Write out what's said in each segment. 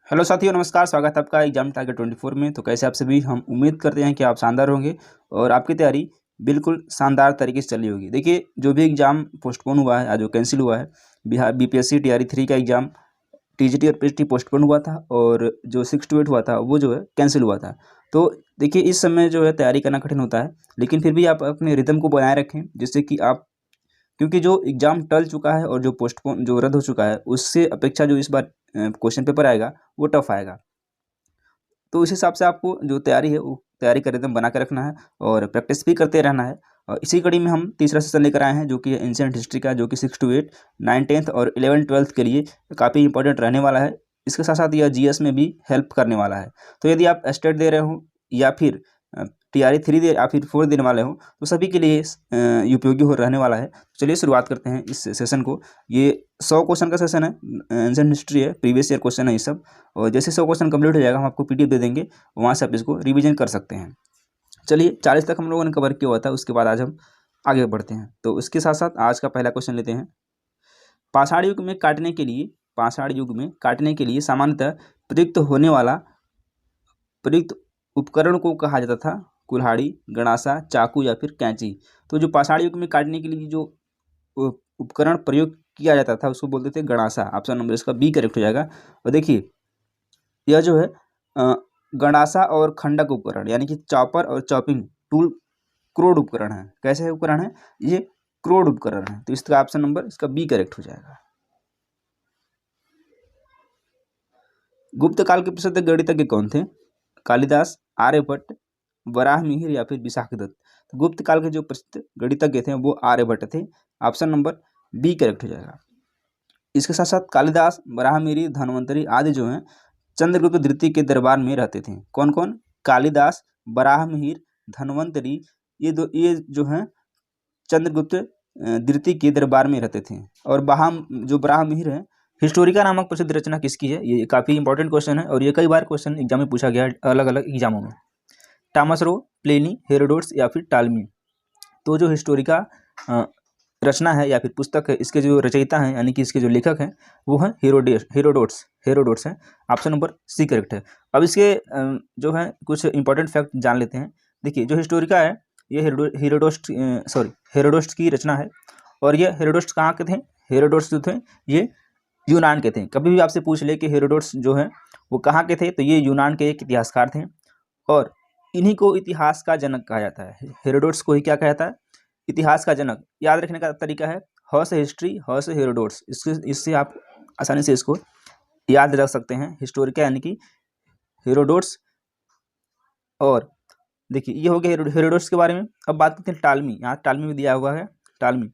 Hello साथियों, नमस्कार। स्वागत है आपका एग्जाम टारगेट 24 में। तो कैसे आप सभी, हम उम्मीद करते हैं कि आप शानदार होंगे और आपकी तैयारी बिल्कुल शानदार तरीके से चली होगी। देखिए, जो भी एग्ज़ाम पोस्टपोन हुआ है, जो कैंसिल हुआ है, बिहार बीपीएससी टीआरई 3 का एग्ज़ाम, टीजीटी और पीएचडी पोस्टपोन हुआ था और जो 6 to 8 हुआ था वो जो है कैंसिल हुआ था। तो देखिए, इस समय जो है तैयारी करना कठिन होता है, लेकिन फिर भी आप अपने रिदम को बनाए रखें, जिससे कि आप, क्योंकि जो एग्ज़ाम टल चुका है और जो पोस्टपोन जो रद्द हो चुका है, उससे अपेक्षा जो इस बार क्वेश्चन पेपर आएगा वो टफ आएगा। तो उस हिसाब से आपको जो तैयारी है वो तैयारी का रिदम बना के रखना है और प्रैक्टिस भी करते रहना है। और इसी कड़ी में हम तीसरा सेशन लेकर आए हैं, जो कि एंशिएंट हिस्ट्री का, जो कि 6 to 8 9 10th और 11 12th के लिए काफ़ी इंपॉर्टेंट रहने वाला है। इसके साथ साथ यह जीएस में भी हेल्प करने वाला है। तो यदि आप स्टेट दे रहे हो या फिर टीआरई 3 दे या फिर 4 देने वाले हो, तो सभी के लिए उपयोगी हो रहने वाला है। तो चलिए शुरुआत करते हैं इस सेशन को। ये 100 क्वेश्चन का सेशन है, एंशिएंट हिस्ट्री है, प्रीवियस ईयर क्वेश्चन है ये सब। और जैसे 100 क्वेश्चन कंप्लीट हो जाएगा, हम आपको पीडीएफ दे देंगे, वहाँ से आप इसको रिवीजन कर सकते हैं। चलिए, 40 तक हम लोगों ने कवर किया हुआ था, उसके बाद आज हम आगे बढ़ते हैं। तो उसके साथ साथ आज का पहला क्वेश्चन लेते हैं। पाषाण युग में काटने के लिए सामान्यतः प्रयुक्त होने वाला प्रयुक्त उपकरण को कहा जाता था कुल्हाड़ी, गणासा, चाकू या फिर कैंची। तो जो पाषाण युग में काटने के लिए जो उपकरण प्रयोग किया जाता था उसको बोलते थे गणासा। ऑप्शन नंबर इसका बी करेक्ट हो जाएगा। और देखिए, यह जो है गणासा और खंडक उपकरण, यानी कि चॉपर और चॉपिंग टूल क्रोड उपकरण है। कैसे उपकरण है ये? क्रोड उपकरण है। तो इसका ऑप्शन नंबर इसका बी करेक्ट हो जाएगा। गुप्त काल के प्रसिद्ध गणितज्ञ कौन थे? कालिदास, आर्यभट्ट, वराहमिहिर या फिर विशाखदत्त। तो गुप्त काल के जो प्रसिद्ध गणितज्ञ थे वो आर्यभट्ट थे। ऑप्शन नंबर बी करेक्ट हो जाएगा। इसके साथ साथ कालिदास, वराहमिहिर, धन्वंतरी आदि जो हैं चंद्रगुप्त द्वितीय के दरबार में रहते थे। कौन कौन? कालिदास, वराहमिहिर, धन्वंतरी, ये जो हैं चंद्रगुप्त द्वितीय के दरबार में रहते थे। और वराहमिहिर है, हिस्टोरिका नामक प्रसिद्ध रचना किसकी है? ये काफ़ी इंपॉर्टेंट क्वेश्चन है और ये कई बार क्वेश्चन एग्जाम में पूछा गया है, अलग अलग एग्जामों में। टॉमस रो, प्लेनी, हेरोडोट्स या फिर टालमी। तो जो हिस्टोरिका रचना है या फिर पुस्तक है, इसके जो रचयिता हैं यानी कि इसके जो लेखक हैं वो हैं हेरोडोट्स हैं। ऑप्शन नंबर सी करेक्ट है। अब इसके जो है कुछ इंपॉर्टेंट फैक्ट जान लेते हैं। देखिए, जो हिस्टोरिका है ये हेरोडोट्स की रचना है। और ये हेरोडोट्स कहाँ के थे? हेरोडोट्स जो थे ये यूनान के थे। कभी भी आपसे पूछ ले कि हेरोडोट्स जो है वो कहाँ के थे, तो ये यूनान के एक इतिहासकार थे और इन्हीं को इतिहास का जनक कहा जाता है। हेरोडोट्स को ही क्या कहा जाता है? इतिहास का जनक। याद रखने का तरीका है ह से हिस्ट्री, ह से हेरोडोट्स। इससे आप आसानी से इसको याद रख सकते हैं। हिस्टोरिका यानी कि हेरोडोट्स। और देखिए, ये हो गया हेरोडोट्स के बारे में। अब बात करते हैं टालमी। यहाँ टालमी भी दिया हुआ है, टालमी।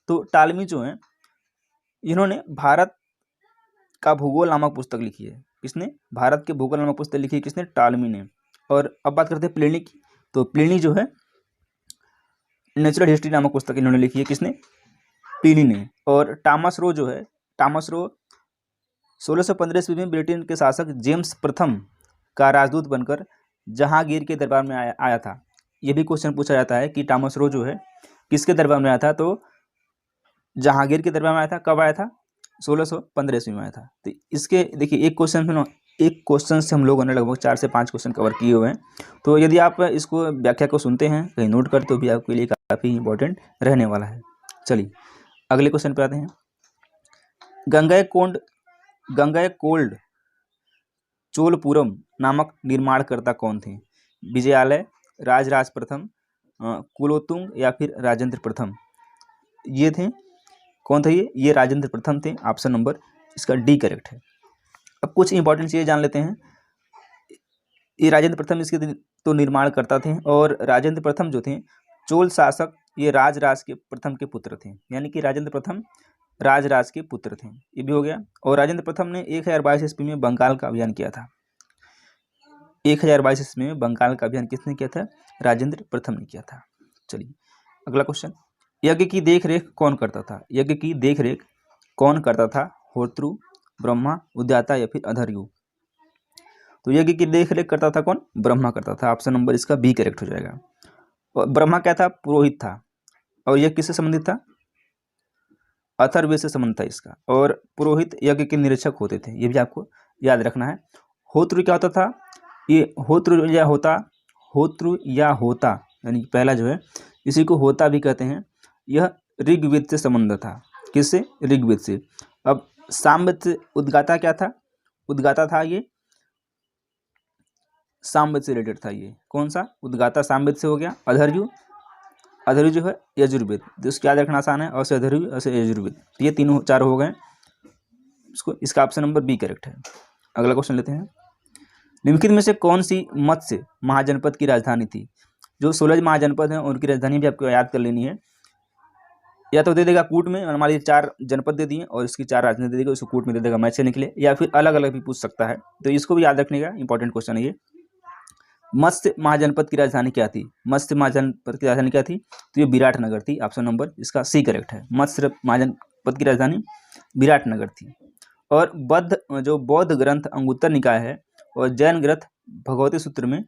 तो टालमी जो है, इन्होंने भारत का भूगोल नामक पुस्तक लिखी है। किसने? भारत के भूगोल नामक पुस्तक लिखी है किसने? टालमी ने। और अब बात करते हैं प्लिनी की। तो प्लिनी जो है नेचुरल हिस्ट्री नामक पुस्तक इन्होंने लिखी है। किसने? प्लिनी ने। और टॉमस रो जो है, टॉमस रो 1615 ईस्वी में ब्रिटेन के शासक जेम्स प्रथम का राजदूत बनकर जहांगीर के दरबार में आया था। ये भी क्वेश्चन पूछा जाता है कि टॉमस रो जो है किसके दरबार में आया था? तो जहांगीर के दरबार में आया था। कब आया था? 1615 ईस्वी में आया था। तो इसके देखिए, एक क्वेश्चन से हम लोगों ने लगभग 4 से 5 क्वेश्चन कवर किए हुए हैं। तो यदि आप इसको व्याख्या को सुनते हैं, कहीं नोट करते तो भी आपके लिए काफ़ी इंपॉर्टेंट रहने वाला है। चलिए अगले क्वेश्चन पे आते हैं। गंगैकोंड चोलपुरम नामक निर्माणकर्ता कौन थे? विजयालय, राजराज प्रथम, कुलोत्तुंग या फिर राजेंद्र प्रथम। ये थे, कौन थे ये राजेंद्र प्रथम थे। ऑप्शन नंबर इसका डी करेक्ट है। अब कुछ इंपॉर्टेंट चीज़ें जान लेते हैं। ये राजेंद्र प्रथम इसके तो निर्माण करता थे। और राजेंद्र प्रथम जो थे चोल शासक, ये राजराज के प्रथम के पुत्र थे। यानी कि राजेंद्र प्रथम राजराज के पुत्र थे। ये भी हो गया। और राजेंद्र प्रथम ने 1022 ईस्वी में बंगाल का अभियान किया था। 1022 ईस्वी में बंगाल का अभियान किसने किया था? राजेंद्र प्रथम ने किया था। चलिए अगला क्वेश्चन। यज्ञ की देखरेख कौन करता था? यज्ञ की देखरेख कौन करता था? होतृ, ब्रह्मा, उद्याता या फिर अधर्यु। तो यज्ञ की देखरेख करता था कौन? ब्रह्मा करता था। ऑप्शन नंबर इसका बी करेक्ट हो जाएगा। और ब्रह्मा क्या था? पुरोहित था। और यह किससे संबंधित था? अथर्ववेद से संबंध था इसका। और पुरोहित यज्ञ के निरीक्षक होते थे, ये भी आपको याद रखना है। होत्र क्या होता था, ये होत्र या होता यानी कि पहला जो है इसी को होता भी कहते हैं। यह ऋग्वेद से संबंध था, किससे, ऋग्वेद से। अब सामवेद से उद्गाता क्या था, उद्गाता था ये सामवेद से रिलेटेड था। ये कौन सा, उद्गाता सामवेद से हो गया। अधर्यु जो है यजुर्वेद, तो इसको याद रखना आसान है, और से अधर्यु और से यजुर्वेद, ये तीनों चार हो गए। इसका ऑप्शन नंबर बी करेक्ट है। अगला क्वेश्चन लेते हैं। निम्नलिखित में से कौन सी मत्स्य महाजनपद की राजधानी थी। जो 16 महाजनपद हैं उनकी राजधानी भी आपको याद कर लेनी है। या तो दे देगा कूट में, मान लीजिए 4 जनपद दे दिए और इसकी 4 राजधानी दे देगा, उसको कूट में दे देगा मैच से निकले, या फिर अलग अलग भी पूछ सकता है। तो इसको भी याद रखने का इंपॉर्टेंट क्वेश्चन है ये। मत्स्य महाजनपद की राजधानी क्या थी, मत्स्य महाजनपद की राजधानी क्या थी, तो ये विराटनगर थी। ऑप्शन नंबर इसका सी करेक्ट है। मत्स्य महाजनपद की राजधानी विराटनगर थी। और जो बौद्ध ग्रंथ अंगुत्तर निकाय है और जैन ग्रंथ भगवती सूत्र में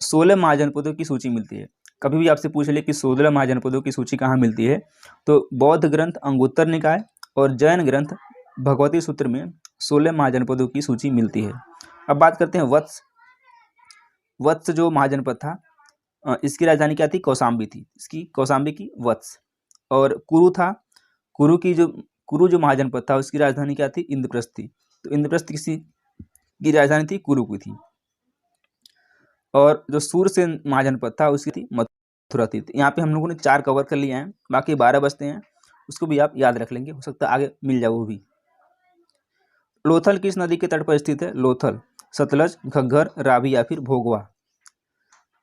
16 महाजनपदों की सूची मिलती है। कभी भी आपसे पूछ ले कि 16 महाजनपदों की सूची कहाँ मिलती है, तो बौद्ध ग्रंथ अंगुत्तर निकाय और जैन ग्रंथ भगवती सूत्र में 16 महाजनपदों की सूची मिलती है। अब बात करते हैं वत्स जो महाजनपद था, इसकी राजधानी क्या थी, कौशाम्बी थी। इसकी कौशाम्बी की वत्स। और कुरु था, कुरु जो महाजनपद था उसकी राजधानी क्या थी, इंद्रप्रस्थ थी। तो इंद्रप्रस्थ किसी की राजधानी थी, कुरु की थी। और जो सूरसेन महाजनपद था उसकी थी मथुरा थी। यहाँ पे हम लोगों ने 4 कवर कर लिए हैं, बाकी 12 बचते हैं, उसको भी आप याद रख लेंगे, हो सकता है आगे मिल जाए वो भी। लोथल किस नदी के तट पर स्थित है, लोथल सतलज, घग्गर, रावी या फिर भोगवा।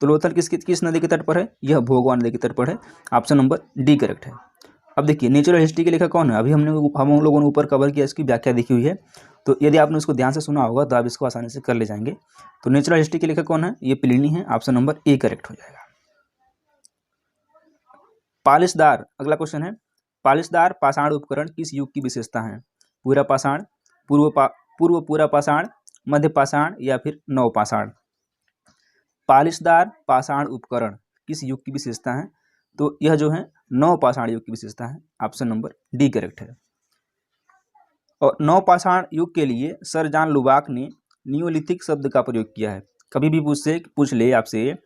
तो लोथल किस नदी के तट पर है, यह भोगवा नदी के तट पर है। ऑप्शन नंबर डी करेक्ट है। अब देखिए नेचुरल हिस्ट्री के लेखक कौन है, अभी हम लोगों ने ऊपर कवर किया, इसकी व्याख्या देखी हुई है। तो यदि आपने उसको ध्यान से सुना होगा तो आप इसको आसानी से कर ले जाएंगे। तो नेचुरल हिस्ट्री के लेखक कौन है, ये प्लिनी है। ऑप्शन नंबर ए करेक्ट हो जाएगा। पालिशदार, अगला क्वेश्चन है, पालिशदार पाषाण उपकरण किस युग की विशेषता है, पूरा पाषाण, पूर्व पूरा पाषाण, मध्य पाषाण या फिर नव पाषाण। पालिशदार पाषाण उपकरण किस युग की विशेषता है, तो यह जो है नव पाषाण युग की विशेषता है। ऑप्शन नंबर डी करेक्ट है। और नव पाषाण युग के लिए सर जॉन लुबाक ने नियोलिथिक शब्द का प्रयोग किया है। कभी भी पूछ ले आपसे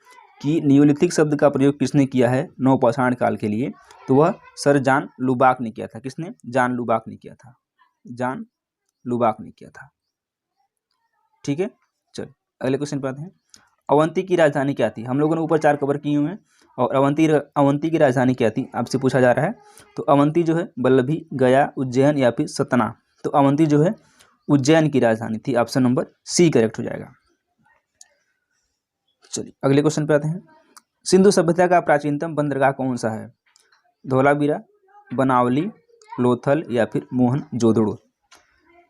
कि नियोलिथिक शब्द का प्रयोग किसने किया है नव पाषाण काल के लिए, तो वह सर जॉन लुबाक ने किया था। किसने, जॉन लुबाक ने किया था, जॉन लुबाक ने किया था। ठीक है, चल अगले क्वेश्चन पे आते हैं। अवंती की राजधानी क्या थी, हम लोगों ने ऊपर 4 कवर किए हुए हैं। और अवंती की राजधानी क्या थी आपसे पूछा जा रहा है। तो अवंती जो है वल्लभी, गया, उज्जैन या फिर सतना। तो अवंती जो है उज्जैन की राजधानी थी। ऑप्शन नंबर सी करेक्ट हो जाएगा। चलिए अगले क्वेश्चन पे आते हैं। सिंधु सभ्यता का प्राचीनतम बंदरगाह कौन सा है, धौलावीरा, बनावली, लोथल या फिर मोहनजोदड़ो।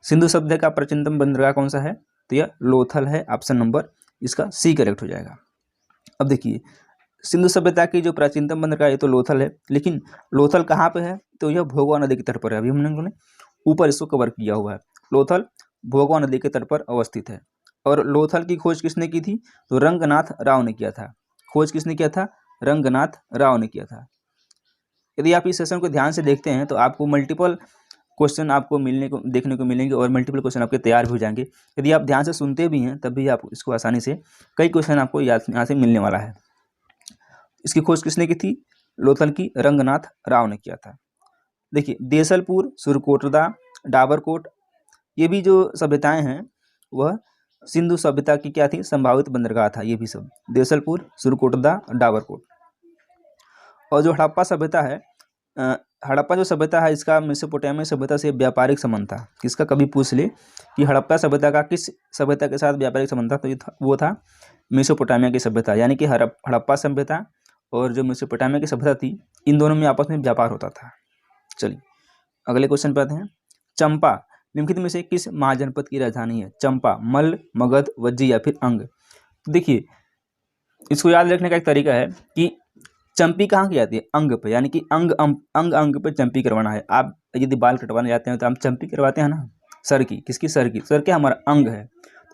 सिंधु सभ्यता का प्राचीनतम बंदरगाह कौन सा है, तो यह लोथल है। ऑप्शन नंबर इसका सी करेक्ट हो जाएगा। अब देखिए सिंधु सभ्यता की जो प्राचीनतम बंदरगाह है तो लोथल है, लेकिन लोथल कहाँ पे है, तो यह भोगवा नदी के तट पर है। अभी हम लोगों ने ऊपर इसको कवर किया हुआ है। लोथल भोगवा नदी के तट पर अवस्थित है। और लोथल की खोज किसने की थी, तो रंगनाथ राव ने किया था। खोज किसने किया था, रंगनाथ राव ने किया था। यदि आप इस सेशन को ध्यान से देखते हैं तो आपको मल्टीपल क्वेश्चन आपको देखने को मिलेंगे और मल्टीपल क्वेश्चन आपके तैयार भी हो जाएंगे। यदि आप ध्यान से सुनते भी हैं तब भी आप इसको आसानी से कई क्वेश्चन आपको यहाँ से मिलने वाला है। इसकी खोज किसने की थी, लोथल की रंगनाथ राव ने किया था। देखिए देसलपुर, सुरकोटदा, डाबरकोट, ये भी जो सभ्यताएं हैं वह सिंधु सभ्यता की क्या थी, संभावित बंदरगाह था। ये भी सब देसलपुर, सुरकोटदा, डाबरकोट। और जो हड़प्पा सभ्यता है, हड़प्पा जो सभ्यता है इसका मेसोपोटामिया सभ्यता से व्यापारिक संबंध था। किसका, कभी पूछ ले कि हड़प्पा सभ्यता का किस सभ्यता के साथ व्यापारिक संबंध था, तो वो था मेसोपोटामिया की सभ्यता। यानी कि हड़प्पा सभ्यता और जो मेसोपोटामिया की सभ्यता थी इन दोनों में आपस में व्यापार होता था। चलिए अगले क्वेश्चन पे आते हैं। चंपा निम्नलिखित में से किस महाजनपद की राजधानी है, चंपा, मल्ल, मगध, वज्जी या फिर अंग। तो देखिए इसको याद रखने का एक तरीका है कि चंपी कहाँ की जाती है, अंग पे, यानी कि अंग पे चंपी करवाना है। आप यदि बाल कटवाने जाते हैं तो हम चंपी करवाते हैं ना, सर की, किसकी, सर की। सर क्या, हमारा अंग है।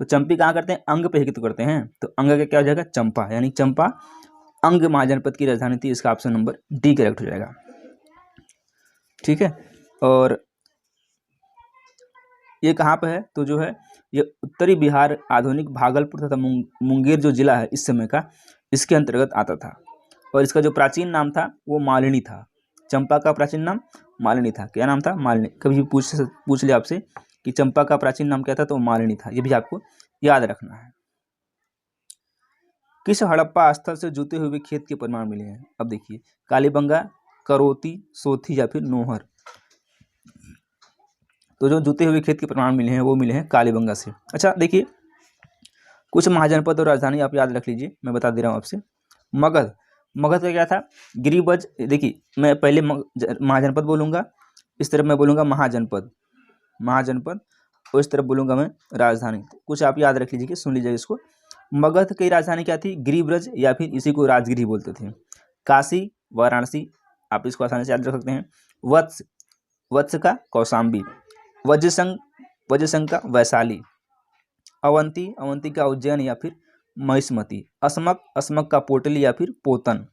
तो चंपी कहाँ करते हैं, अंग पे ही तो करते हैं। तो अंग का क्या हो जाएगा, चंपा, यानी चंपा अंग महाजनपद की राजधानी थी। इसका ऑप्शन नंबर डी करेक्ट हो जाएगा। ठीक है, और ये कहाँ पे है, तो जो है ये उत्तरी बिहार, आधुनिक भागलपुर तथा मुंगेर जो जिला है इस समय का, इसके अंतर्गत आता था। और इसका जो प्राचीन नाम था वो मालिनी था। चंपा का प्राचीन नाम मालिनी था। क्या नाम था? मालिनी। कभी भी पूछ ले आपसे कि चंपा का प्राचीन नाम क्या था, तो मालिनी था। ये भी आपको याद रखना है। किस हड़प्पा स्थल से जुते हुए खेत के प्रमाण मिले हैं? अब देखिए, कालीबंगा, करौती, सोथी या फिर नोहर। तो जो जुते हुए खेत के प्रमाण मिले हैं वो मिले हैं कालीबंगा से। अच्छा देखिए, कुछ महाजनपद और राजधानी आप याद रख लीजिए, मैं बता दे रहा हूँ आपसे। मगध, मगध का क्या था? गिरिब्रज। देखिए, मैं पहले महाजनपद बोलूँगा, इस तरफ मैं बोलूँगा महाजनपद, महाजनपद, और इस तरफ बोलूँगा मैं राजधानी। कुछ आप याद रख लीजिए, सुन लीजिए इसको। मगध की राजधानी क्या थी? गिरिब्रज, या फिर इसी को राजगिरी बोलते थे। काशी, वाराणसी, आप इसको आसानी से याद रख सकते हैं। वत्स, वत्स का कौशाम्बी। वज्रसंग का वैशाली। अवंती, अवंती का उज्जैन या फिर महिष्मती। अस्मक, अस्मक का पोटली या फिर पोतन।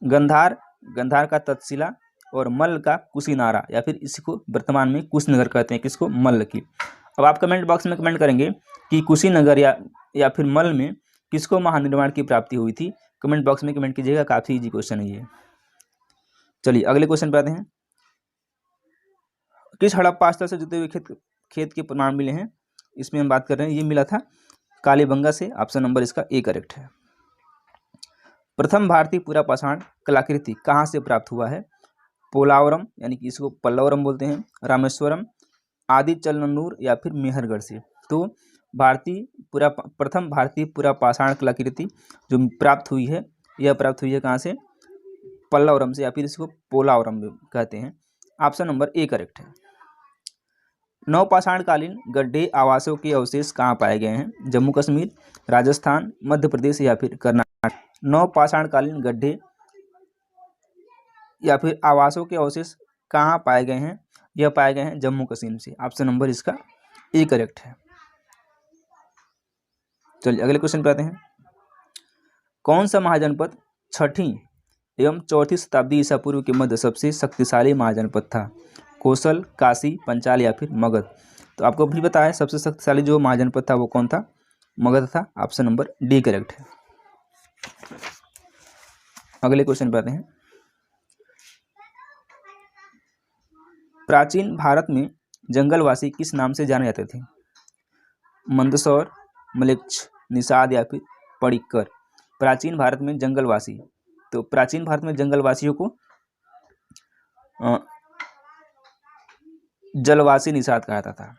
गंधार, गंधार का तक्षशिला। और मल्ल का कुशीनारा, या फिर इसको वर्तमान में कुशीनगर कहते हैं। किसको? मल्ल की। अब आप कमेंट बॉक्स में कमेंट करेंगे कि कुशीनगर या फिर मल्ल में किसको महानिर्वाण की प्राप्ति हुई थी। कमेंट बॉक्स में कमेंट कीजिएगा, काफ़ी इजी क्वेश्चन है ये। चलिए अगले क्वेश्चन पे आते हैं। किस हड़प्पा स्थल से जुते हुए खेत के प्रमाण मिले हैं? इसमें हम बात कर रहे हैं, ये मिला था कालीबंगा से। ऑप्शन नंबर इसका ए करेक्ट है। प्रथम भारतीय पुरापाषाण कलाकृति कहाँ से प्राप्त हुआ है? पोलावरम, यानी कि इसको पल्लवरम बोलते हैं, रामेश्वरम, आदिचलनूर या फिर मेहरगढ़ से। तो प्रथम भारतीय पुरापाषाण कलाकृति जो प्राप्त हुई है, यह प्राप्त हुई है कहाँ से? पल्लवरम से, या फिर इसको पोलावरम कहते हैं। ऑप्शन नंबर ए करेक्ट है। नवपाषाणकालीन गड्ढे आवासों के अवशेष कहाँ पाए गए हैं? जम्मू कश्मीर, राजस्थान, मध्य प्रदेश या फिर कर्नाटक। नवपाषाणकालीन गड्ढे या फिर आवासों के अवशेष कहाँ पाए गए हैं? यह पाए गए हैं जम्मू कश्मीर से। ऑप्शन नंबर इसका ए करेक्ट है। चलिए अगले क्वेश्चन पे आते हैं। कौन सा महाजनपद 6ठी एवं 4ठी शताब्दी ईसा पूर्व के मध्य सबसे शक्तिशाली महाजनपद था? कौशल, काशी, पंचाल या फिर मगध। तो आपको भी पता है सबसे शक्तिशाली जो महाजनपद था वो कौन था? मगध था। ऑप्शन नंबर डी करेक्ट है। अगले क्वेश्चन पे आते हैं। प्राचीन भारत में जंगलवासी किस नाम से जाने जाते थे? मंदसौर, म्लेच्छ, निषाद या फिर पडिक्कर। प्राचीन भारत में जंगलवासी, तो प्राचीन भारत में जंगलवासियों को जलवासी निषाद कहा जाता था।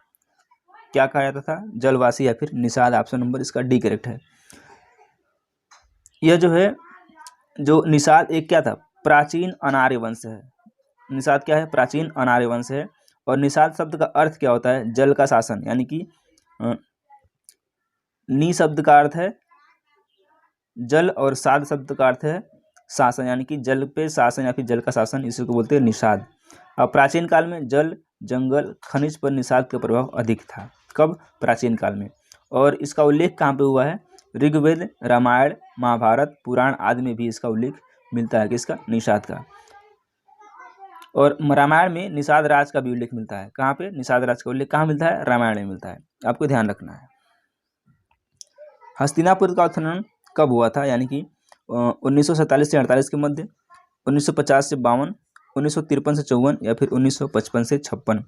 क्या कहा जाता था? जलवासी या फिर निषाद। ऑप्शन नंबर इसका डी करेक्ट है। यह जो है, जो निषाद एक क्या था? प्राचीन अनार्य वंश है। निषाद क्या है? प्राचीन अनार्य वंश है। और निषाद शब्द का अर्थ क्या होता है? जल का शासन, यानी कि नी शब्द का अर्थ है जल और साध शब्द का अर्थ है शासन, यानी कि जल पे शासन या फिर जल का शासन, इसी को बोलते हैं निषाद। अब प्राचीन काल में जल, जंगल, खनिज पर निषाद का प्रभाव अधिक था। कब? प्राचीन काल में। और इसका उल्लेख कहाँ पे हुआ है? ऋग्वेद, रामायण, महाभारत, पुराण आदि में भी इसका उल्लेख मिलता है। किसका? निषाद का। और रामायण में निषाद राज का भी उल्लेख मिलता है। कहाँ पे? निषाद राज का उल्लेख कहाँ मिलता है? रामायण में मिलता है। आपको ध्यान रखना है। हस्तिनापुर का उत्खनन कब हुआ था? यानी कि 1947 से 48 के मध्य, 1950 से 52, 1953 से 54 या फिर 1955 से 56।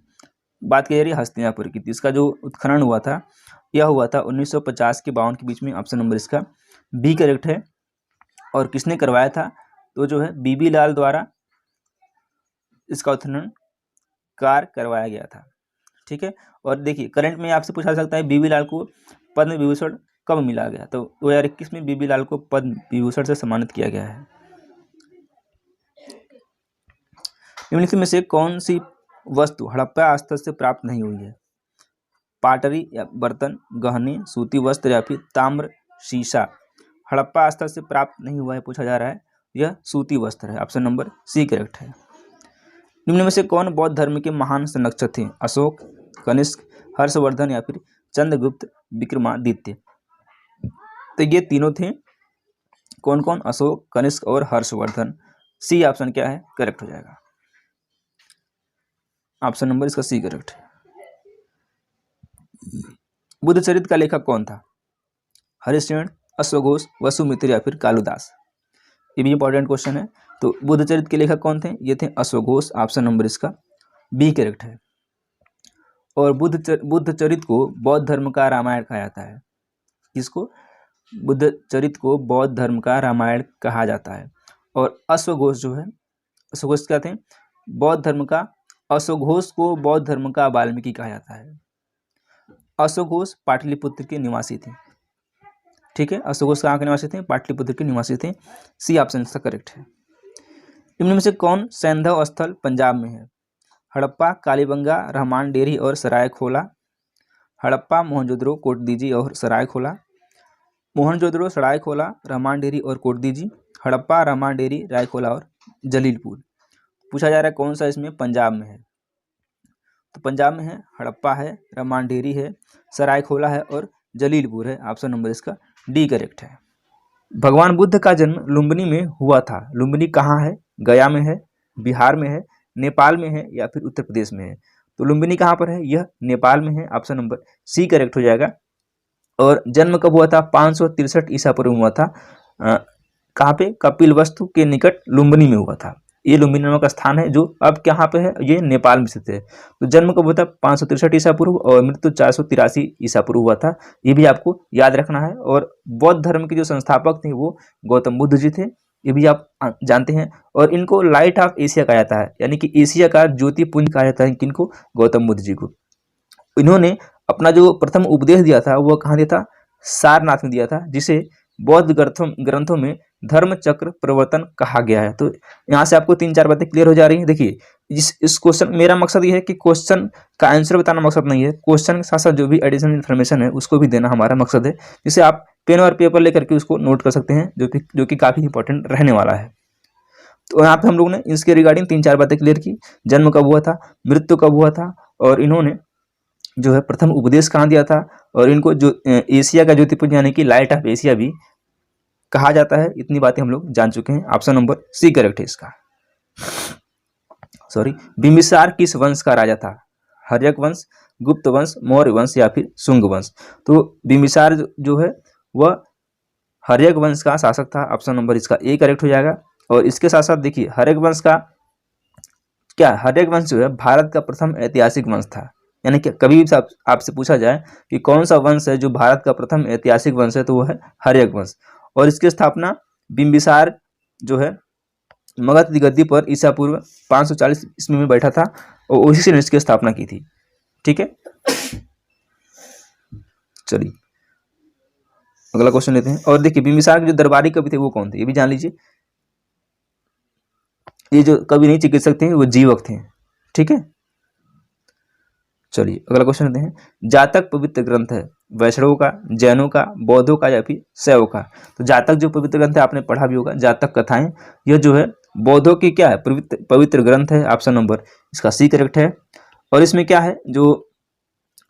बात की जा रही है हस्तिनापुर की। इसका जो उत्खनन हुआ था यह हुआ था 1950 के 52 के बीच में। ऑप्शन नंबर इसका बी करेक्ट है। और किसने करवाया था? तो जो है बीबी लाल द्वारा इसका उत्खनन कार्य करवाया गया था। ठीक है। और देखिए करंट में आपसे पूछा जा सकता है बीबी लाल को पद्म विभूषण कब मिला गया? तो 2021 में बीबी लाल को पद्म विभूषण से सम्मानित किया गया है। निम्नलिखित में से कौन सी वस्तु हड़प्पा स्थल से प्राप्त नहीं हुई है? पाटरी या बर्तन, गहने, सूती वस्त्र या फिर ताम्र, शीशा। हड़प्पा स्थल से प्राप्त नहीं हुआ है, पूछा जा रहा है। यह सूती वस्त्र है। ऑप्शन नंबर सी करेक्ट है। निम्न में से कौन बौद्ध धर्म के महान संरक्षक थे? अशोक, कनिष्क, हर्षवर्धन या फिर चंद्रगुप्त विक्रमादित्य। तो ये तीनों थे। कौन कौन? अशोक, कनिष्क और हर्षवर्धन। सी ऑप्शन क्या है? करेक्ट हो जाएगा। ऑप्शन नंबर इसका सी करेक्ट है। बुद्ध चरित्र का लेखक कौन था? हरिश्चंद्र, अश्वघोष, वसुमित्र या फिर कालिदास? ये भी इंपॉर्टेंट क्वेश्चन है। तो बुद्ध चरित्र के लेखक कौन थे? ये थे अश्वघोष। ऑप्शन नंबर इसका बी करेक्ट है। और बुद्ध चरित्र को बौद्ध धर्म का रामायण कहा जाता है। किसको? बुद्ध चरित्र को बौद्ध धर्म का रामायण कहा जाता है। और अश्वघोष जो है, अश्वघोष क्या थे? बौद्ध धर्म का, अश्वघोष को बौद्ध धर्म का वाल्मीकि कहा जाता है। अश्वघोष पाटलिपुत्र के निवासी थे। ठीक है, अश्वघोष कहाँ के निवासी थे? पाटलिपुत्र के निवासी थे। सी ऑप्शन इसका करेक्ट है। इनमें से कौन सैंधव स्थल पंजाब में है? हड़प्पा, कालीबंगा, रहमान डेरी और सरायखोला? हड़प्पा, मोहनजोदड़ो, कोटदीजी और सरायखोला? मोहनजोदड़ो, सरायखोला, रहमान डेरी और कोटदीजी? हड़प्पा, रहमान डेरी, रायखोला और जलीलपुर? पूछा जा रहा है कौन सा इसमें पंजाब में है। तो पंजाब में है हड़प्पा है, रहमान डेरी है, सरायखोला है और जलीलपुर है। ऑप्शन नंबर इसका डी करेक्ट है। भगवान बुद्ध का जन्म लुम्बिनी में हुआ था। लुम्बिनी कहाँ है? गया में है, बिहार में है, नेपाल में है या फिर उत्तर प्रदेश में है? तो लुम्बिनी कहाँ पर है? यह नेपाल में है। ऑप्शन नंबर सी करेक्ट हो जाएगा। और जन्म कब हुआ था? 563 ईसा पूर्व हुआ था। कहाँ पे? कपिलवस्तु के निकट लुम्बिनी में हुआ था। ये लुम्बिनी नामक स्थान है जो अब कहाँ पे है? ये नेपाल में स्थित है। तो जन्म कब हुआ था? 563 ईसा पूर्व और मृत्यु 483 ईसा पूर्व हुआ था। ये भी आपको याद रखना है। और बौद्ध धर्म के जो संस्थापक थे वो गौतम बुद्ध जी थे, ये भी आप जानते हैं। और इनको लाइट ऑफ एशिया कहा जाता है, यानी कि एशिया का ज्योतिपुंज कहा जाता है किनको? गौतम बुद्ध जी को। इन्होंने अपना जो प्रथम उपदेश दिया था वह कहाँ दिया था? सारनाथ में दिया था, जिसे बौद्ध ग्रंथों में धर्म चक्र प्रवर्तन कहा गया है। तो यहाँ से आपको 3-4 बातें क्लियर हो जा रही हैं। देखिए, इस क्वेश्चन, मेरा मकसद ये है कि क्वेश्चन का आंसर बताना मकसद नहीं है, क्वेश्चन के साथ साथ जो भी एडिशनल इन्फॉर्मेशन है उसको भी देना हमारा मकसद है, जिसे आप पेन और पेपर लेकर के उसको नोट कर सकते हैं, जो कि काफ़ी इंपॉर्टेंट रहने वाला है। तो यहाँ पे हम लोगों ने इसके रिगार्डिंग 3-4 बातें क्लियर की। जन्म कब हुआ था, मृत्यु कब हुआ था, और इन्होंने जो है प्रथम उपदेश कहाँ दिया था, और इनको जो एशिया का ज्योतिपुंज यानी कि लाइट ऑफ एशिया भी कहा जाता है। इतनी बातें हम लोग जान चुके हैं। ऑप्शन नंबर सी करेक्ट है इसका। सॉरी, बिंबिसार किस वंश का राजा था? हर्यक वंश, गुप्त वंश, मौर्य वंश या फिर शुंग वंश? तो बिंबिसार जो है वह हर्यक वंश का शासक था। ऑप्शन नंबर इसका ए करेक्ट हो जाएगा। और इसके साथ साथ देखिए, हर्यक वंश का क्या, हर्यक वंश जो है भारत का प्रथम ऐतिहासिक वंश था। यानी कि कभी भी आपसे पूछा जाए कि कौन सा वंश है जो भारत का प्रथम ऐतिहासिक वंश है, तो वह है हर्यक वंश। और इसकी स्थापना बिंबिसार जो है मगध की गद्दी पर ईसा पूर्व 540 ईस्वी में बैठा था और उसी से इसकी स्थापना की थी। ठीक है, चलिए अगला क्वेश्चन लेते हैं। और देखिए, बिंबिसार के जो दरबारी कवि थे वो कौन थे, ये भी जान लीजिए। ये जो कवि नहीं चिकित्सक थे वो जीवक थे। ठीक है, चलिए अगला क्वेश्चन लेते हैं। जातक पवित्र ग्रंथ है वैष्णवों का, जैनों का, बौद्धों का या फिर शैवों का? तो जातक जो पवित्र ग्रंथ है आपने पढ़ा भी होगा, जातक कथाएं, यह जो है बौद्धों की क्या है? पवित्र ग्रंथ है। ऑप्शन नंबर इसका सी करेक्ट है। और इसमें क्या है, जो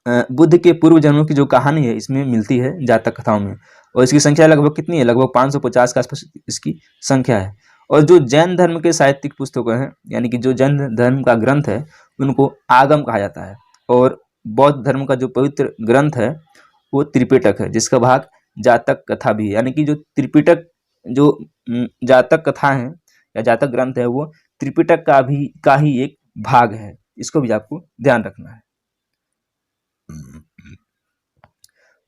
बुद्ध के पूर्व जन्मों की जो कहानी है इसमें मिलती है जातक कथाओं में। और इसकी संख्या लगभग कितनी है? लगभग 550 के आसपास इसकी संख्या है। और जो जैन धर्म के साहित्यिक पुस्तकें हैं, यानी कि जो जैन धर्म का ग्रंथ है, उनको आगम कहा जाता है। और बौद्ध धर्म का जो पवित्र ग्रंथ है वो त्रिपिटक है, जिसका भाग जातक कथा भी है। यानी कि जो त्रिपिटक, जो जातक कथा है या जातक ग्रंथ है, वो त्रिपिटक का ही एक भाग है। इसको भी आपको ध्यान रखना है।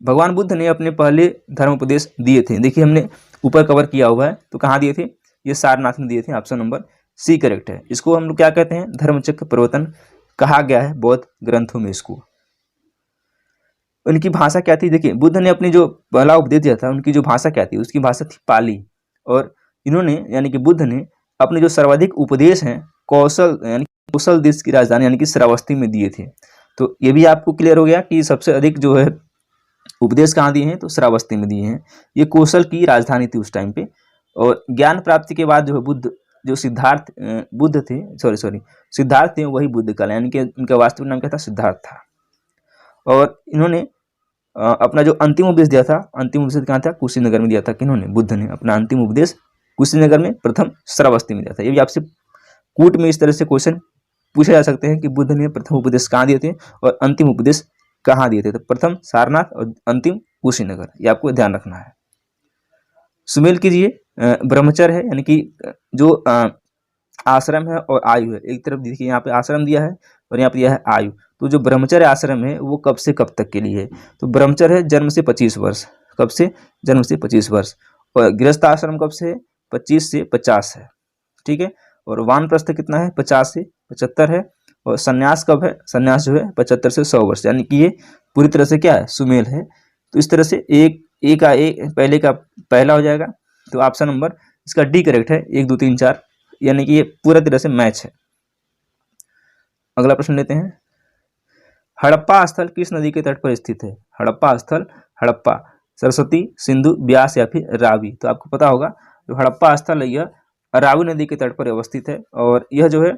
भगवान बुद्ध ने अपने पहले धर्मोपदेश दिए थे, देखिए हमने ऊपर कवर किया हुआ है, तो कहाँ दिए थे? ये सारनाथ में दिए थे। ऑप्शन नंबर सी करेक्ट है। इसको हम लोग क्या कहते हैं? धर्मचक्र प्रवर्तन कहा गया है बौद्ध ग्रंथों में इसको। उनकी भाषा क्या थी? देखिए, बुद्ध ने अपनी जो पहला उपदेश दिया था, उनकी जो भाषा क्या थी? उसकी भाषा थी पाली। और इन्होंने, यानी कि बुद्ध ने अपने जो सर्वाधिक उपदेश हैं कौशल, यानी कौशल देश की राजधानी यानी कि श्रावस्ती में दिए थे। तो ये भी आपको क्लियर हो गया कि सबसे अधिक जो है उपदेश कहाँ दिए हैं? तो श्रावस्ती में दिए हैं। ये कौशल की राजधानी थी उस टाइम पे। और ज्ञान प्राप्ति के बाद जो है बुद्ध, जो सिद्धार्थ थे वही बुद्ध का, यानी कि उनका वास्तविक नाम क्या था? सिद्धार्थ था। और इन्होंने अपना जो अंतिम उपदेश दिया था, अंतिम उपदेश कहाँ था? कुशीनगर में दिया था। किन्होंने? बुद्ध ने अपना अंतिम उपदेश कुशीनगर में प्रथम श्रावस्ती में दिया था। ये भी आपसे कूट में इस तरह से क्वेश्चन पूछे जा सकते हैं कि बुद्ध ने प्रथम उपदेश कहाँ दिए थे और अंतिम उपदेश कहाँ दिए थे? तो प्रथम सारनाथ और अंतिम कुशीनगर, ये आपको ध्यान रखना है। सुमेल कीजिए ब्रह्मचर्य है, यानी कि जो आश्रम है और आयु है। एक तरफ देखिए यहाँ पे आश्रम दिया है और यहाँ पे दिया है आयु। तो जो ब्रह्मचर्य आश्रम है वो कब से कब तक के लिए है? तो ब्रह्मचर्य है जन्म से 25 वर्ष। कब से? जन्म से 25 वर्ष। और गृहस्थ आश्रम कब से? 25 से 50 है, ठीक है। और वानप्रस्थ कितना है? 50 से 75 है। और संन्यास कब है? संन्यास जो है 75 से 100 वर्ष, यानी कि ये पूरी तरह से क्या है? सुमेल है। तो इस तरह से एक का पहले का पहला हो जाएगा। तो ऑप्शन नंबर इसका डी करेक्ट है, 1 2 3 4, यानी कि ये पूरा तरह से मैच है। अगला प्रश्न लेते हैं। हड़प्पा स्थल किस नदी के तट पर स्थित है? हड़प्पा स्थल, हड़प्पा सरस्वती, सिंधु, ब्यास या फिर रावी। तो आपको पता होगा जो हड़प्पा स्थल है यह रावी नदी के तट पर अवस्थित है। और यह जो है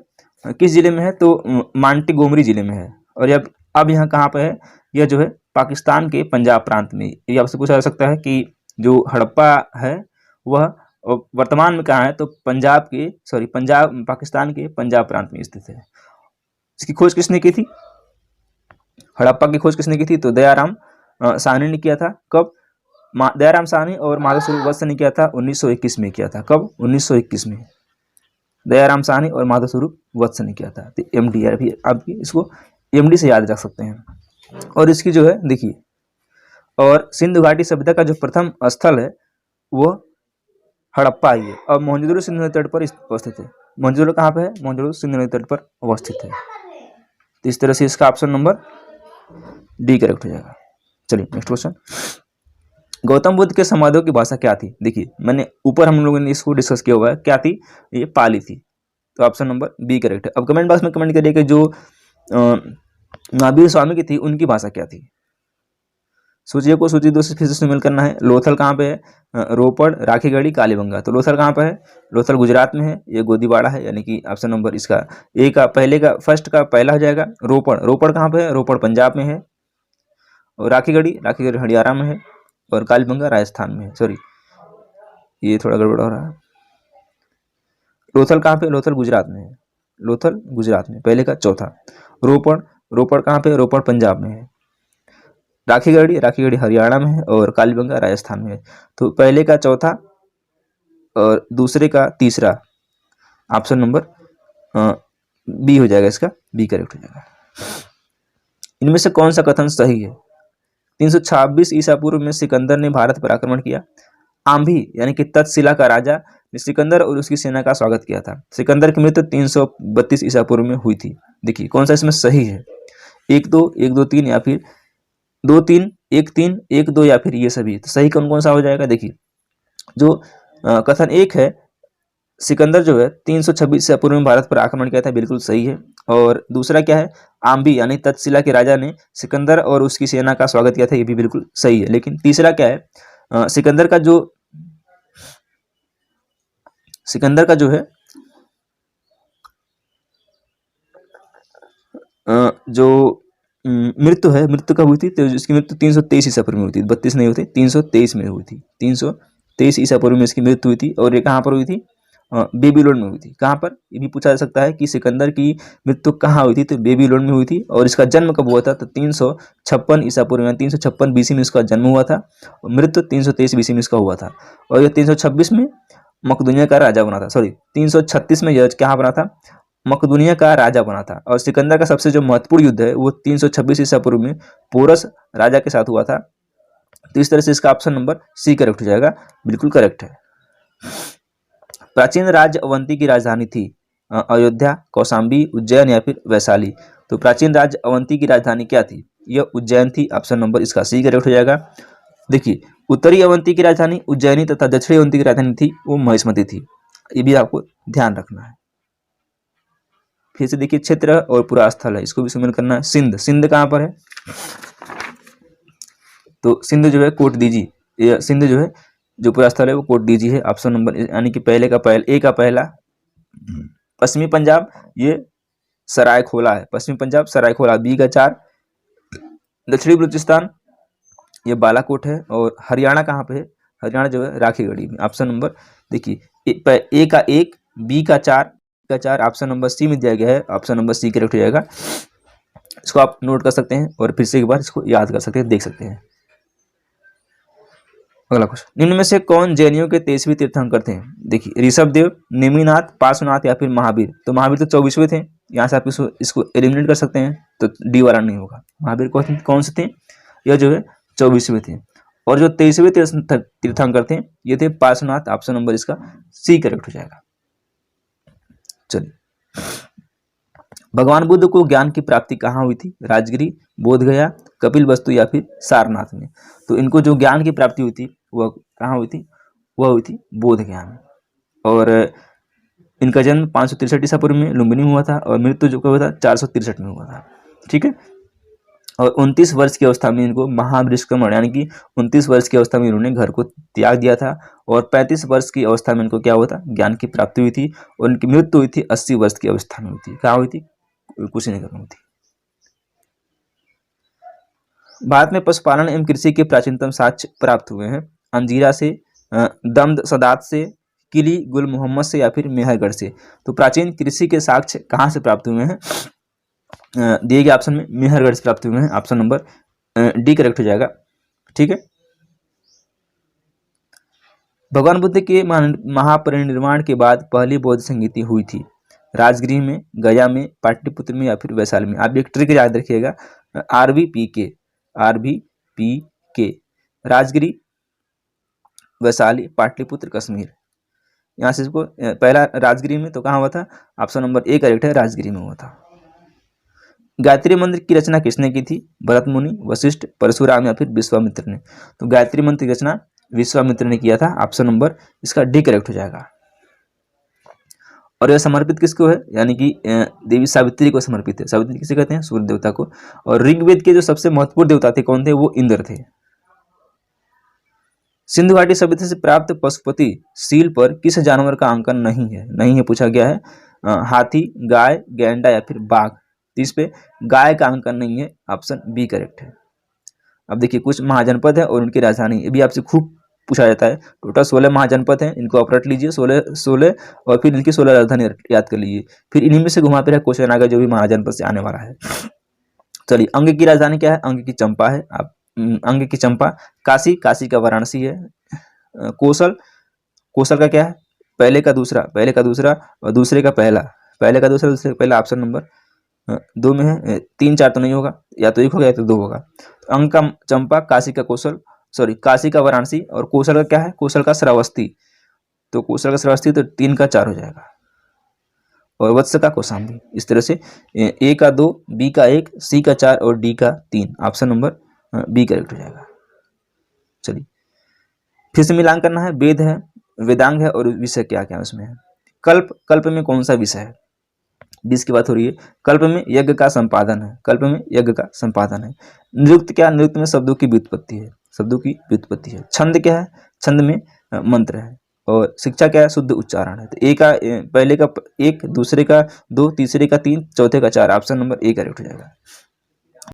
किस जिले में है? तो मांटीगोमरी जिले में है। और अब यहाँ कहाँ पे है? यह जो है पाकिस्तान के पंजाब प्रांत में। ये आपसे पूछा जा सकता है कि जो हड़प्पा है वह वर्तमान में कहाँ है? तो पंजाब पाकिस्तान के पंजाब प्रांत में स्थित है। इसकी खोज किसने की थी? हड़प्पा की खोज किसने की थी? तो दयाराम साहनी ने किया था। कब? दयाराम साहनी और माधव स्वरूप वत्स ने किया था 1921 में किया था। कब? 1921 में दयाराम साहनी और माधव स्वरूप वत्स ने किया था। तो MD है, आप इसको MD से याद रख सकते हैं। और इसकी जो है देखिए, और सिंधु घाटी सभ्यता का जो प्रथम स्थल है वो हड़प्पा ही है। और मोहनजोदड़ो सिंधु नदी तट पर अवस्थित है। मोहनजोदड़ो कहाँ पे है? मोहनजोदड़ो सिंधु नदी तट पर अवस्थित है। तो इस तरह से इसका ऑप्शन नंबर डी करेक्ट हो जाएगा। चलिए नेक्स्ट क्वेश्चन। गौतम बुद्ध के समाधियों की भाषा क्या थी? देखिए मैंने ऊपर हम लोगों ने इसको डिस्कस किया हुआ है, क्या थी? ये पाली थी। तो ऑप्शन नंबर बी करेक्ट है। अब कमेंट बॉक्स में कमेंट करिए कि जो महावीर स्वामी की थी उनकी भाषा क्या थी। सूची को सूची 2 से फिर से शामिल करना है। लोथल कहाँ पे है? रोपड़, राखीगढ़ी, कालीबंगा। तो लोथल कहाँ पे है? लोथल गुजरात में है। ये गोदीवाड़ा है, यानी कि ऑप्शन नंबर इसका ए का पहले का फर्स्ट का पहला हो जाएगा। रोपड़ कहाँ पे है? रोपड़ पंजाब में है। और राखीगढ़ी हरियाणा में है। और कालीबंगा राजस्थान में है। सॉरी ये थोड़ा गड़बड़ हो रहा है। लोथल कहाँ पे? लोथल गुजरात में है। लोथल गुजरात में पहले का चौथा। रोपड़ कहाँ पे? रोपड़ पंजाब में है। राखीगढ़ी हरियाणा में है। और कालीबंगा राजस्थान में है। तो पहले का चौथा और दूसरे का तीसरा, ऑप्शन नंबर बी हो जाएगा, इसका बी करेक्ट हो जाएगा। इनमें से कौन सा कथन सही है? 326 ईसा पूर्व में सिकंदर ने भारत पर आक्रमण किया। आंभी यानी कि तक्षशिला का राजा ने सिकंदर और उसकी सेना का स्वागत किया था। सिकंदर की मृत्यु 332 ईसा पूर्व में हुई थी। देखिए कौन सा इसमें सही है? 1 2 3 या फिर 2 3 1 3 1 2 या फिर ये सभी। तो सही कौन कौन सा हो जाएगा? देखिए जो कथन 1 है, सिकंदर जो है 326 ईसा पूर्व में भारत पर आक्रमण किया था, बिल्कुल सही है। और दूसरा क्या है? आंबी यानी तक्षशिला के राजा ने सिकंदर और उसकी सेना का स्वागत किया था, ये भी बिल्कुल सही है। लेकिन तीसरा क्या है? सिकंदर का जो है जो मृत्यु है, मृत्यु कब हुई थी? तो इसकी मृत्यु 323 ईसा पूर्व में हुई थी। 32 नहीं हुई थी, 323 में हुई थी। 323 ईसा पूर्व में इसकी मृत्यु हुई थी। और ये कहाँ पर हुई थी? बेबीलोन में हुई थी। कहाँ पर? ये भी पूछा जा सकता है कि सिकंदर की मृत्यु कहाँ हुई थी? तो बेबीलोन में हुई थी। और इसका जन्म कब हुआ था? तो 356 ईसा पूर्व में, 356 BC में इसका जन्म हुआ था। और मृत्यु 323 BC में इसका हुआ था। और यह 326 में मकदूनिया का राजा बना था। सॉरी 336 में यह कहाँ बना था? मकदूनिया का राजा बना था। और सिकंदर का सबसे जो महत्वपूर्ण युद्ध है वो 326 ईसा पूर्व में पोरस राजा के साथ हुआ था। तो इस तरह से इसका ऑप्शन नंबर सी करेक्ट हो जाएगा, बिल्कुल करेक्ट है। प्राचीन राज्य अवंती की राजधानी थी अयोध्या, कौशाम्बी, उज्जैन या फिर वैशाली। तो प्राचीन राज्य अवंती की राजधानी क्या थी? यह उज्जैन थी। ऑप्शन नंबर इसका सी करेक्ट हो जाएगा। देखिए उत्तरी अवंती की राजधानी उज्जैनी तथा दक्षिणी अवंती की राजधानी थी वो महिष्मती थी। ये भी आपको ध्यान रखना है। फिर से देखिए क्षेत्र और पूरा स्थल है, इसको भी शामिल करना है। सिंध कहाँ पर है? तो सिंध जो है कोट डीजी, सिंध जो है जो पूरा स्थल है वो कोट डीजी है। ऑप्शन नंबर यानी कि पहले का ए का पहला। पश्चिमी पंजाब ये सरायखोला है। पश्चिमी पंजाब सरायखोला, बी का 4। दक्षिणी बलूचिस्तान ये बालाकोट है। और हरियाणा कहाँ पे है? हरियाणा जो है राखीगढ़ी में। ऑप्शन नंबर देखिए ए का 1, बी का 4 ऑप्शन नंबर सी में दिया गया है। ऑप्शन नंबर सी करेक्ट हो जाएगा। इसको आप नोट कर सकते हैं और फिर से एक बार इसको याद कर सकते हैं, देख सकते हैं। अगला क्वेश्चन, निम्न में से कौन जैनियों के 23वें तीर्थंकर थे? देखिए, ऋषभदेव, नेमिनाथ, पार्श्वनाथ या फिर महावीर। तो महावीर तो 24वें थे, यहाँ से आप इसको एलिमिनेट कर सकते हैं, तो डी वाला नहीं होगा। महावीर कौन से थे? यह जो है 24वें थे। और जो 23वें तीर्थंकर थे ये थे पार्श्वनाथ। ऑप्शन नंबर इसका सी करेक्ट हो जाएगा। चलिए, भगवान बुद्ध को ज्ञान की प्राप्ति कहाँ हुई थी? राजगिरी, बोधगया, कपिलवस्तु या फिर सारनाथ में। तो इनको जो ज्ञान की प्राप्ति हुई थी वह कहाँ हुई थी? वह हुई थी बोधगया में। और इनका जन्म 563 ईसा पूर्व में लुम्बिनी हुआ था और मृत्यु जो हुआ था 463 में हुआ था। ठीक है। और 29 वर्ष की अवस्था में इनको महावृषक्रमण यानी कि 29 वर्ष की अवस्था में इन्होंने घर को त्याग दिया था और 35 वर्ष की अवस्था में इनको क्या हुआ था? ज्ञान की प्राप्ति हुई थी और इनकी मृत्यु हुई थी 80 वर्ष की अवस्था में हुई थी। कहाँ हुई थी? कुशीनगर में हुई थी। भारत में पशुपालन एवं कृषि के प्राचीनतम साक्ष्य प्राप्त हुए हैं अंजीरा से, दम्द सदात से, किली गुल मोहम्मद से या फिर मेहरगढ़ से। तो प्राचीन कृषि के साक्ष्य कहाँ से प्राप्त हुए हैं? दिए गए ऑप्शन में मेहरगढ़ से प्राप्त हुए हैं। ऑप्शन नंबर डी करेक्ट हो जाएगा। ठीक है। भगवान बुद्ध के महापरिनिर्वाण के बाद पहली बौद्ध संगीति हुई थी राजगृह में, गया में, पाटलिपुत्र में या फिर वैशाली में। आप एक ट्रिक याद रखिएगा, RVPK, RVPK, राजगिरी, वैशाली, पाटलिपुत्र, कश्मीर। यहाँ से इसको पहला राजगिरी में, तो कहाँ हुआ था? ऑप्शन नंबर ए करेक्ट है, राजगिरी में हुआ था। गायत्री मंत्र की रचना किसने की थी? भरत मुनि, वशिष्ठ, परशुराम या फिर विश्वामित्र ने। तो गायत्री मंत्र की रचना विश्वामित्र ने किया था। ऑप्शन नंबर इसका डी करेक्ट हो जाएगा। और यह समर्पित किसको है? यानी कि देवी सावित्री को समर्पित है। सावित्री किसे कहते हैं? सूर्य देवता को। और ऋग्वेद के जो सबसे महत्वपूर्ण देवता थे कौन थे? वो इंद्र थे। सिंधु घाटी सभ्यता से प्राप्त पशुपति सील पर किस जानवर का अंकन नहीं है? नहीं है पूछा गया है। हाथी, गाय, गैंडा या फिर बाघ। तो इस पे गाय का अंकन नहीं है। ऑप्शन बी करेक्ट है। अब देखिए, कुछ महाजनपद है और उनकी राजधानी, ये भी आपसे खूब पूछा जाता है। टोटल 16 महाजनपद हैं, इनको आप रट लीजिए, 16 और फिर इनकी 16 राजधानी याद कर लीजिए। फिर इन्हीं में से घुमा फिर क्वेश्चन आएगा जो भी महाजनपद से आने वाला है। चलिए, अंग की राजधानी क्या है? अंग की चंपा है। आप अंग की चंपा। काशी, काशी का वाराणसी है। कौशल, कौशल का क्या है? पहले का दूसरा, पहले का दूसरा और दूसरे का पहला, पहले का दूसरा, दूसरे का पहला। ऑप्शन नंबर 2 में है। 3 4 तो नहीं होगा, या तो 1 होगा या तो 2 होगा। अंग का चंपा, काशी का कौशल, सॉरी काशी का वाराणसी और कौशल का क्या है? कौशल का श्रावस्ती। तो कौशल का श्रावस्ती तो 3 का 4 हो जाएगा। और वत्स का कौशाम्बी। इस तरह से ए का 2, बी का 1, सी का 4 और डी का 3। ऑप्शन नंबर बी करेक्ट हो जाएगा। चलिए, फिर से मिलान करना है। वेद है, वेदांग है और विषय क्या क्या उसमें है। कल्प, कल्प में कौन सा विषय है? 20 की बात हो रही है। कल्प में यज्ञ का संपादन है। कल्प में यज्ञ का संपादन है। निरुक्त क्या? निरुक्त में शब्दों की व्युत्पत्ति है। शब्दों की व्युत्पत्ति है। छंद क्या है? छंद में मंत्र है। और शिक्षा क्या है? शुद्ध उच्चारण है। तो ए का पहले का 1, दूसरे का 2, तीसरे का 3, चौथे का 4। ऑप्शन नंबर ए करेक्ट हो जाएगा।